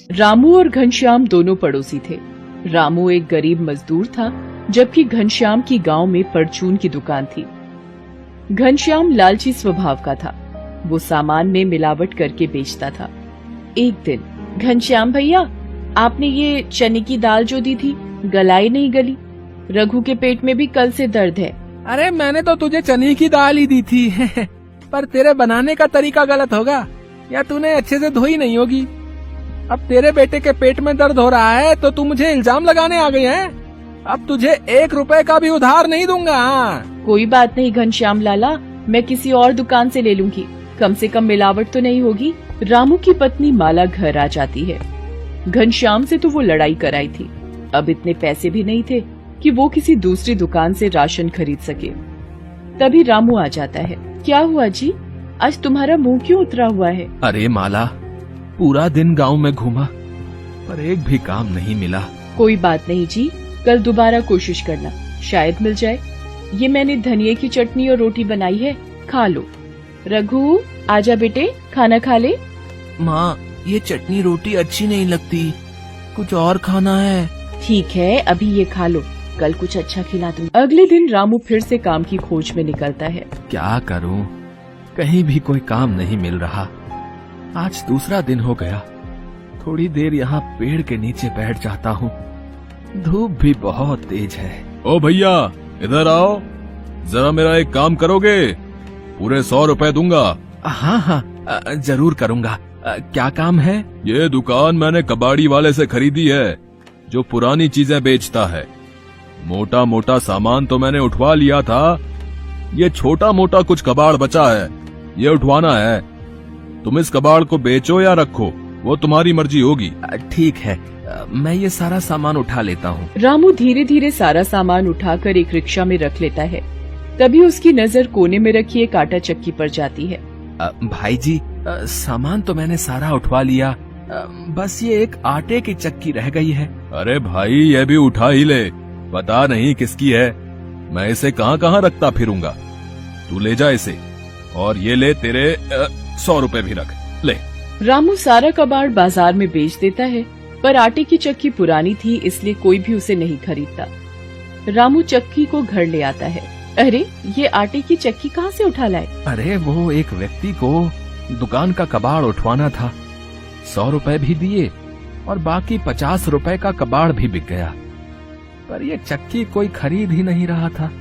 रामू और घनश्याम दोनों पड़ोसी थे। रामू एक गरीब मजदूर था, जबकि घनश्याम की गांव में परचून की दुकान थी। घनश्याम लालची स्वभाव का था। वो सामान में मिलावट करके बेचता था। एक दिन, घनश्याम भैया, आपने ये चने की दाल जो दी थी, गलाई नहीं गली। रघु के पेट में भी कल से दर्द है। अरे मैंने तो तुझे चने की दाल ही दी थी पर तेरे बनाने का तरीका गलत होगा, या तूने अच्छे से धोई नहीं होगी। अब तेरे बेटे के पेट में दर्द हो रहा है तो तू मुझे इल्जाम लगाने आ गई है। अब तुझे 1 रुपए का भी उधार नहीं दूंगा। कोई बात नहीं घनश्याम लाला, मैं किसी और दुकान से ले लूंगी, कम से कम मिलावट तो नहीं होगी। रामू की पत्नी माला घर आ जाती है। घनश्याम से तो वो लड़ाई कराई थी। अब इतने पैसे भी नहीं थे कि वो किसी दूसरी दुकान से राशन खरीद सके। तभी रामू आ जाता है। क्या हुआ जी, आज तुम्हारा मुंह क्यों उतरा हुआ है? अरे माला, पूरा दिन गांव में घूमा पर एक भी काम नहीं मिला। कोई बात नहीं जी, कल दोबारा कोशिश करना, शायद मिल जाए। ये मैंने धनिये की चटनी और रोटी बनाई है, खा लो। रघु, आजा बेटे, खाना खा ले। माँ, ये चटनी रोटी अच्छी नहीं लगती, कुछ और खाना है। ठीक है, अभी ये खा लो, कल कुछ अच्छा खिला दूँ। अगले दिन रामू फिर से काम की खोज में निकलता है। क्या करूँ, कहीं भी कोई काम नहीं मिल रहा। आज दूसरा दिन हो गया। थोड़ी देर यहाँ पेड़ के नीचे बैठ जाता हूँ। धूप भी बहुत तेज है। ओ भैया, इधर आओ, जरा मेरा एक काम करोगे? पूरे 100 रुपए दूंगा। हाँ हाँ, जरूर करूँगा। क्या काम है? ये दुकान मैंने कबाड़ी वाले से खरीदी है, जो पुरानी चीजें बेचता है। मोटा मोटा सामान तो मैंने उठवा लिया था, ये छोटा मोटा कुछ कबाड़ बचा है, ये उठवाना है। तुम इस कबाड़ को बेचो या रखो, वो तुम्हारी मर्जी होगी। ठीक है, मैं ये सारा सामान उठा लेता हूँ। रामू धीरे धीरे सारा सामान उठाकर एक रिक्शा में रख लेता है। तभी उसकी नजर कोने में रखी एक आटा चक्की पर जाती है। भाई जी, सामान तो मैंने सारा उठवा लिया, बस ये एक आटे की चक्की रह गई है। अरे भाई, ये भी उठा ही ले, पता नहीं किसकी है, मैं इसे कहाँ कहाँ रखता फिरूंगा। तू ले जा इसे, और ये ले तेरे 100 रुपए भी रख ले। रामू सारा कबाड़ बाजार में बेच देता है, पर आटे की चक्की पुरानी थी, इसलिए कोई भी उसे नहीं खरीदता। रामू चक्की को घर ले आता है। अरे, ये आटे की चक्की कहाँ से उठा लाए? अरे, वो एक व्यक्ति को दुकान का कबाड़ उठवाना था, 100 रुपए भी दिए और बाकी 50 रुपए का कबाड़ भी बिक गया। पर ये चक्की कोई खरीद ही नहीं रहा था,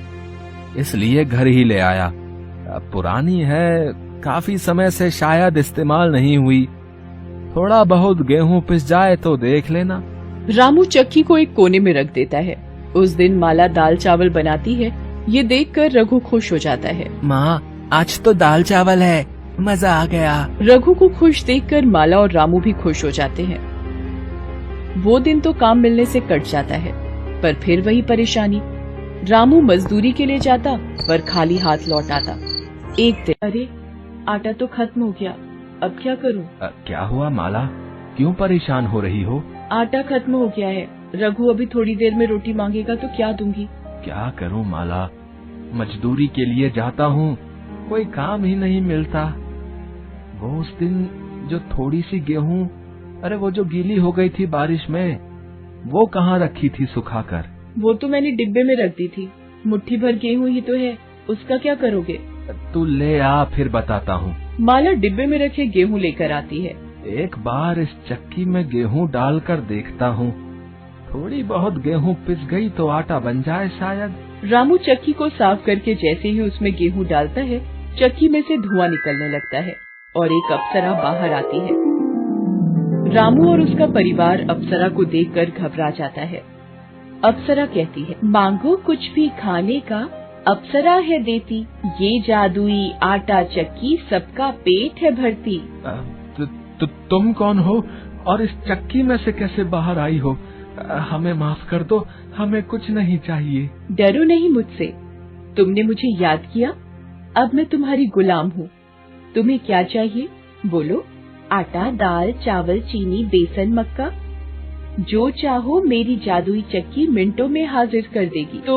इसलिए घर ही ले आया। अब पुरानी है, काफी समय से शायद इस्तेमाल नहीं हुई। थोड़ा बहुत गेहूं पिस जाए तो देख लेना। रामू चक्की को एक कोने में रख देता है। उस दिन माला दाल चावल बनाती है। ये देखकर रघु खुश हो जाता है। माँ, आज तो दाल चावल है, मजा आ गया। रघु को खुश देखकर माला और रामू भी खुश हो जाते हैं। वो दिन तो काम मिलने से कट जाता है, पर फिर वही परेशानी। रामू मजदूरी के लिए जाता, पर खाली हाथ लौट आता। एक दिन, अरे, आटा तो खत्म हो गया, अब क्या करूं? क्या हुआ माला, क्यों परेशान हो रही हो? आटा खत्म हो गया है। रघु अभी थोड़ी देर में रोटी मांगेगा तो क्या दूंगी? क्या करूं माला, मजदूरी के लिए जाता हूँ, कोई काम ही नहीं मिलता। वो उस दिन जो थोड़ी सी गेहूं, अरे वो जो गीली हो गई थी बारिश में, वो कहाँ रखी थी सुखाकर? वो तो मैंने डिब्बे में रख दी थी। मुट्ठी भर गेहूं ही तो है, उसका क्या करोगे? तू ले आ, फिर बताता हूँ। माला डिब्बे में रखे गेहूं लेकर आती है। एक बार इस चक्की में गेहूं डालकर देखता हूँ, थोड़ी बहुत गेहूं पिस गई तो आटा बन जाए शायद। रामू चक्की को साफ करके जैसे ही उसमें गेहूं डालता है, चक्की में से धुआं निकलने लगता है और एक अप्सरा बाहर आती है। रामू और उसका परिवार अप्सरा को देखकर घबरा जाता है। अप्सरा कहती है, मांगो कुछ भी खाने का, अप्सरा है देती, ये जादुई आटा चक्की सबका पेट है भरती। तुम कौन हो और इस चक्की में से कैसे बाहर आई हो? हमें माफ कर दो, हमें कुछ नहीं चाहिए। डरो नहीं मुझसे, तुमने मुझे याद किया, अब मैं तुम्हारी गुलाम हूँ। तुम्हें क्या चाहिए बोलो? आटा, दाल, चावल, चीनी, बेसन, मक्का। जो चाहो मेरी जादुई चक्की मिनटों में हाजिर कर देगी। तो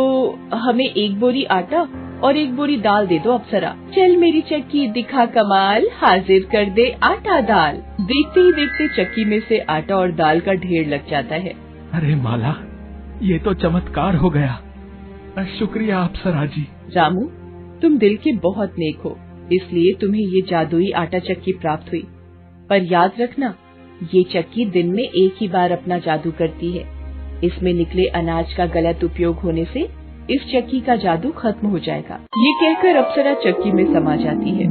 हमें 1 बोरी आटा और 1 बोरी दाल दे दो अप्सरा। चल मेरी चक्की दिखा कमाल, हाजिर कर दे आटा दाल। देखते ही देखते चक्की में से आटा और दाल का ढेर लग जाता है। अरे माला, ये तो चमत्कार हो गया। शुक्रिया अप्सरा जी। रामू, तुम दिल के बहुत नेक हो, इसलिए तुम्हें ये जादुई आटा चक्की प्राप्त हुई। पर याद रखना, ये चक्की दिन में एक ही बार अपना जादू करती है। इसमें निकले अनाज का गलत उपयोग होने से इस चक्की का जादू खत्म हो जाएगा। ये कहकर अप्सरा चक्की में समा जाती है।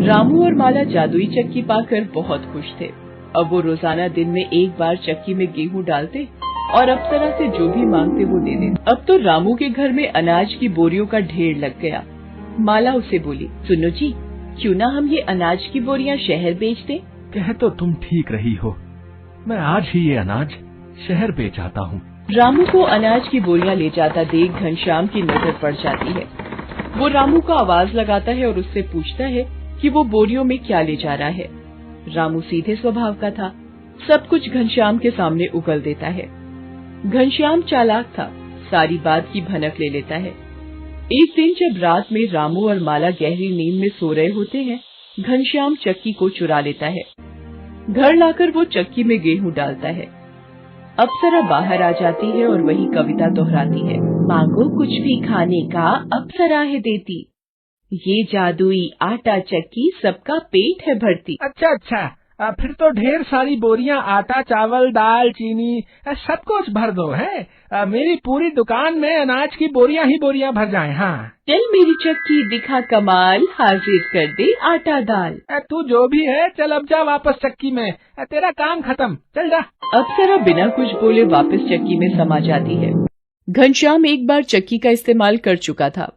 रामू और माला जादुई चक्की पाकर बहुत खुश थे। अब वो रोजाना दिन में एक बार चक्की में गेहूं डालते और अप्सरा से जो भी मांगते वो दे देते। अब तो रामू के घर में अनाज की बोरियों का ढेर लग गया। माला उसे बोली, सुनो जी, क्यों ना हम ये अनाज की बोरियां शहर बेच दें? कह तो तुम ठीक रही हो, मैं आज ही ये अनाज शहर बेच आता हूँ। रामू को अनाज की बोरियां ले जाता देख घनश्याम की नजर पड़ जाती है। वो रामू को आवाज लगाता है और उससे पूछता है कि वो बोरियों में क्या ले जा रहा है। रामू सीधे स्वभाव का था, सब कुछ घनश्याम के सामने उगल देता है। घनश्याम चालाक था, सारी बात की भनक ले लेता है। एक दिन जब रात में रामू और माला गहरी नींद में सो रहे होते हैं, घनश्याम चक्की को चुरा लेता है। घर लाकर वो चक्की में गेहूं डालता है। अप्सरा बाहर आ जाती है और वही कविता दोहराती है, मांगो कुछ भी खाने का अप्सरा है देती, ये जादुई आटा चक्की सबका पेट है भरती। अच्छा, फिर तो ढेर सारी बोरियां आटा, चावल, दाल, चीनी सब कुछ भर दो है। मेरी पूरी दुकान में अनाज की बोरियां ही बोरियां भर जाएं। हाँ, चल मेरी चक्की दिखा कमाल, हाजिर कर दे आटा दाल। तू जो भी है, चल अब जा वापस चक्की में, तेरा काम खत्म, चल जा। अप्सरा बिना कुछ बोले वापस चक्की में समा जाती है। घनश्याम एक बार चक्की का इस्तेमाल कर चुका था।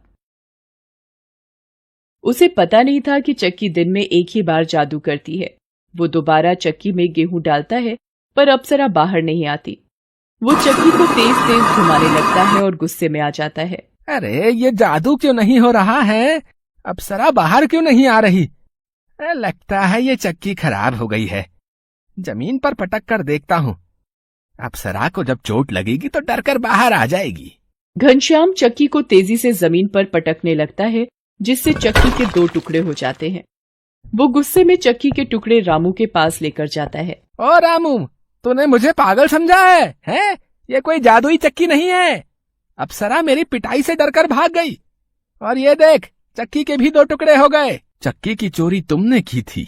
उसे पता नहीं था कि चक्की दिन में एक ही बार जादू करती है। वो दोबारा चक्की में गेहूं डालता है, पर अप्सरा बाहर नहीं आती। वो चक्की को तेज तेज घुमाने लगता है और गुस्से में आ जाता है। अरे ये जादू क्यों नहीं हो रहा है? अप्सरा बाहर क्यों नहीं आ रही? लगता है ये चक्की खराब हो गई है। जमीन पर पटक कर देखता हूँ, अप्सरा को जब चोट लगेगी तो डर कर बाहर आ जाएगी। घनश्याम चक्की को तेजी से जमीन पर पटकने लगता है, जिससे चक्की के 2 टुकड़े हो जाते हैं। वो गुस्से में चक्की के टुकड़े रामू के पास लेकर जाता है। ओ रामू, तूने मुझे पागल समझा है? हैं? ये कोई जादुई चक्की नहीं है। अप्सरा मेरी पिटाई से डरकर भाग गई, और ये देख, चक्की के भी 2 टुकड़े हो गए। चक्की की चोरी तुमने की थी।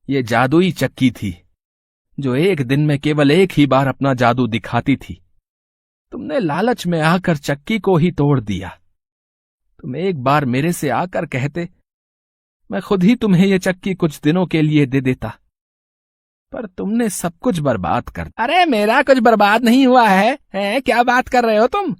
ये जादुई चक्की थी, जो एक दिन में केवल एक ही बार अपना जादू दिखाती थी। तुमने लालच में आकर चक्की को ही तोड़ दिया। तुम एक बार मेरे से आकर कहते, मैं खुद ही तुम्हें ये चक्की कुछ दिनों के लिए दे देता, पर तुमने सब कुछ बर्बाद कर। अरे मेरा कुछ बर्बाद नहीं हुआ है, क्या बात कर रहे हो तुम?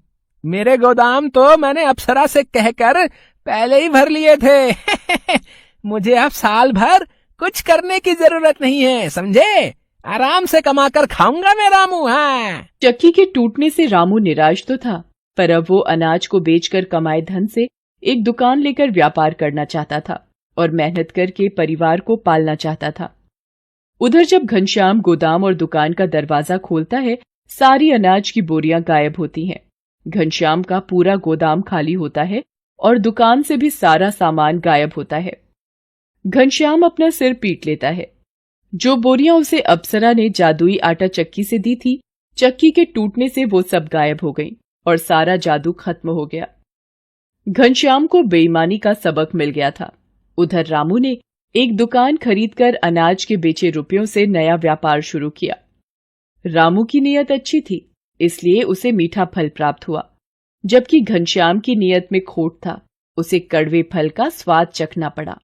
मेरे गोदाम तो मैंने अप्सरा से कहकर पहले ही भर लिए थे। मुझे अब साल भर कुछ करने की जरूरत नहीं है, समझे? आराम से कमाकर खाऊंगा मैं रामू। हाँ। चक्की के टूटने से रामू निराश तो था, पर अब वो अनाज को बेचकर कमाए धन से एक दुकान लेकर व्यापार करना चाहता था और मेहनत करके परिवार को पालना चाहता था। उधर जब घनश्याम गोदाम और दुकान का दरवाजा खोलता है, सारी अनाज की बोरियां गायब होती हैं। घनश्याम का पूरा गोदाम खाली होता है और दुकान से भी सारा सामान गायब होता है। घनश्याम अपना सिर पीट लेता है। जो बोरियां उसे अप्सरा ने जादुई आटा चक्की से दी थी, चक्की के टूटने से वो सब गायब हो गई और सारा जादू खत्म हो गया। घनश्याम को बेईमानी का सबक मिल गया था। उधर रामू ने एक दुकान खरीदकर अनाज के बेचे रुपयों से नया व्यापार शुरू किया। रामू की नीयत अच्छी थी, इसलिए उसे मीठा फल प्राप्त हुआ, जबकि घनश्याम की नीयत में खोट था, उसे कड़वे फल का स्वाद चखना पड़ा।